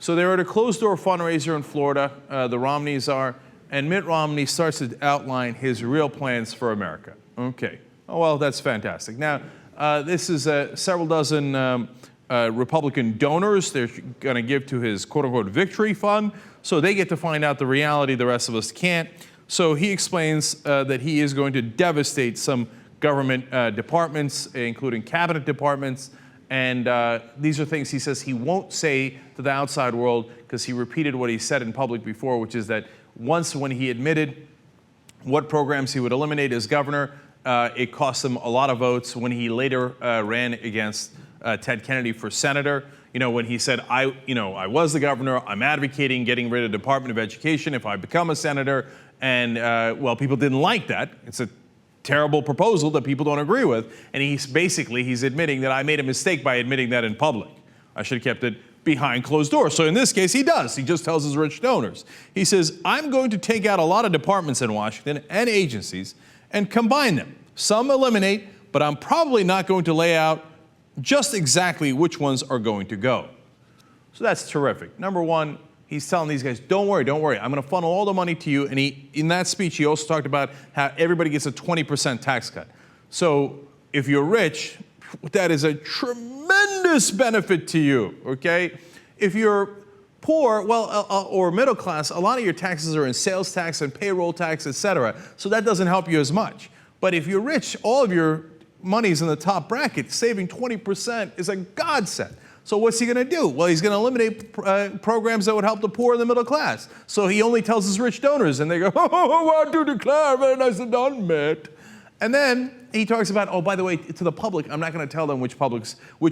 So they're at a closed-door fundraiser in Florida, the Romneys are, and Mitt Romney starts to outline his real plans for America. Okay. Oh, well, that's fantastic. Now, this is several dozen Republican donors they're going to give to his quote-unquote victory fund, so they get to find out the reality the rest of us can't. So he explains that he is going to devastate some government departments, including cabinet departments, and these are things he says he won't say to the outside world because he repeated what he said in public before, which is that once when he admitted what programs he would eliminate as governor, it cost him a lot of votes. When he later ran against Ted Kennedy for senator, when he said, I was the governor, I'm advocating getting rid of the Department of Education if I become a senator, and well, people didn't like that. It's a terrible proposal that people don't agree with, and he's admitting that I made a mistake by admitting that in public. I should have kept it behind closed doors. So in this case, he does. He just tells his rich donors. He says, I'm going to take out a lot of departments in Washington and agencies and combine them. Some eliminate, but I'm probably not going to lay out just exactly which ones are going to go. So that's terrific. Number one, he's telling these guys, don't worry, I'm going to funnel all the money to you. And in that speech, he also talked about how everybody gets a 20% tax cut. So if you're rich, that is a tremendous benefit to you, okay? If you're poor, or middle class, a lot of your taxes are in sales tax and payroll tax, et cetera. So that doesn't help you as much. But if you're rich, all of your money's in the top bracket. Saving 20% is a godsend. So what's he going to do? Well, he's going to eliminate programs that would help the poor and the middle class. So he only tells his rich donors, and they go, oh, I do declare, very nicely done, Mitt. And then he talks about, oh, by the way, to the public, I'm not going to tell them which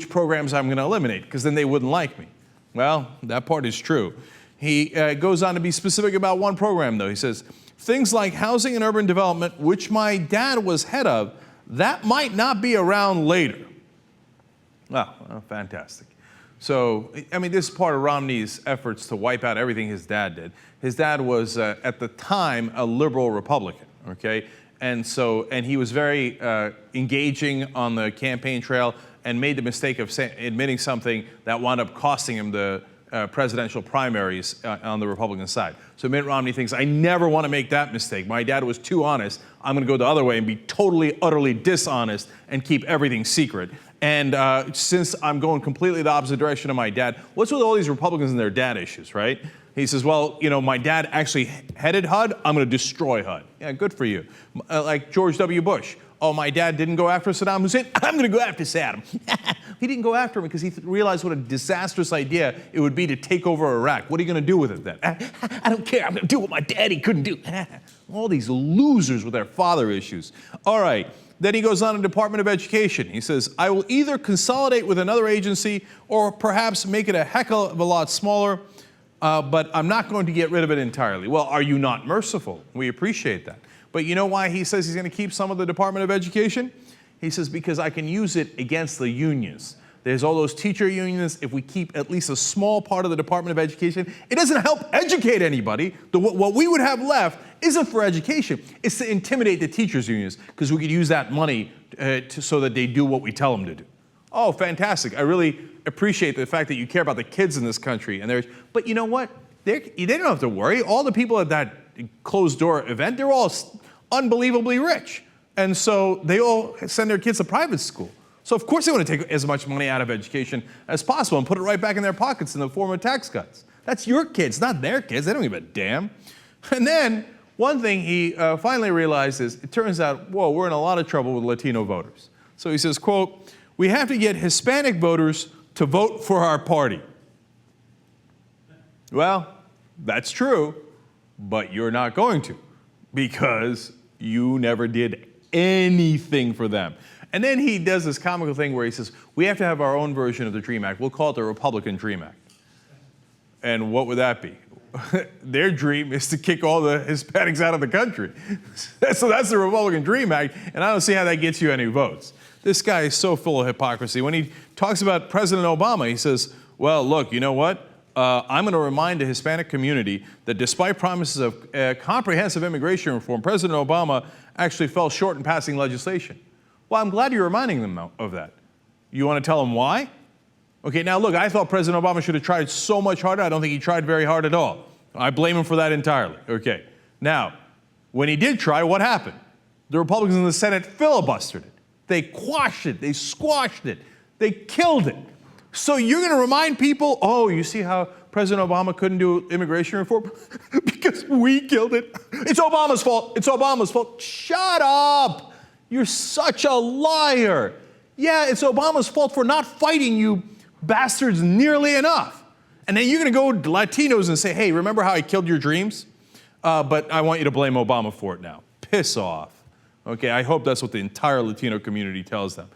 programs I'm going to eliminate, because then they wouldn't like me. Well, that part is true. He goes on to be specific about one program, though. He says, things like housing and urban development, which my dad was head of, that might not be around later. Well, fantastic. So, I mean, this is part of Romney's efforts to wipe out everything his dad did. His dad was, at the time, a liberal Republican, okay? And he was very engaging on the campaign trail and made the mistake of admitting something that wound up costing him the presidential primaries on the Republican side. So Mitt Romney thinks, I never want to make that mistake. My dad was too honest. I'm going to go the other way and be totally, utterly dishonest and keep everything secret. And since I'm going completely the opposite direction of my dad, what's with all these Republicans and their dad issues, right? He says, well, my dad actually headed HUD. I'm going to destroy HUD. Yeah, good for you. Like George W. Bush. Oh, my dad didn't go after Saddam Hussein. I'm going to go after Saddam. He didn't go after him because he realized what a disastrous idea it would be to take over Iraq. What are you going to do with it then? I don't care. I'm going to do what my daddy couldn't do. All these losers with their father issues. All right. Then he goes on to Department of Education. He says, I will either consolidate with another agency or perhaps make it a heck of a lot smaller, but I'm not going to get rid of it entirely. Well, are you not merciful? We appreciate that. But you know why he says he's going to keep some of the Department of Education? He says, because I can use it against the unions. There's all those teacher unions. If we keep at least a small part of the Department of Education, it doesn't help educate anybody. What we would have left isn't for education. It's to intimidate the teachers unions, because we could use that money so that they do what we tell them to do. Oh, fantastic. I really appreciate the fact that you care about the kids in this country. But you know what? They don't have to worry. All the people at that closed-door event, they're all unbelievably rich. And so they all send their kids to private school. So of course they want to take as much money out of education as possible and put it right back in their pockets in the form of tax cuts. That's your kids, not their kids. They don't give a damn. And then one thing he finally realizes, it turns out, whoa, we're in a lot of trouble with Latino voters. So he says, quote, we have to get Hispanic voters to vote for our party. Well, that's true, but you're not going to, because you never did anything for them. And then he does this comical thing where he says, we have to have our own version of the DREAM Act. We'll call it the Republican DREAM Act. And what would that be? Their dream is to kick all the Hispanics out of the country. So that's the Republican DREAM Act, and I don't see how that gets you any votes. This guy is so full of hypocrisy. When he talks about President Obama, he says, well, look, you know what? I'm going to remind the Hispanic community that despite promises of comprehensive immigration reform, President Obama actually fell short in passing legislation. Well, I'm glad you're reminding them of that. You want to tell them why? Okay, now look, I thought President Obama should have tried so much harder. I don't think he tried very hard at all. I blame him for that entirely. Okay, now, when he did try, what happened? The Republicans in the Senate filibustered it. They quashed it. They squashed it. They killed it. So you're going to remind people, oh, you see how President Obama couldn't do immigration reform? Because we killed it. It's Obama's fault. It's Obama's fault. Shut up. You're such a liar. Yeah, it's Obama's fault for not fighting you bastards nearly enough. And then you're going to go to Latinos and say, hey, remember how I killed your dreams? But I want you to blame Obama for it now. Piss off. Okay, I hope that's what the entire Latino community tells them.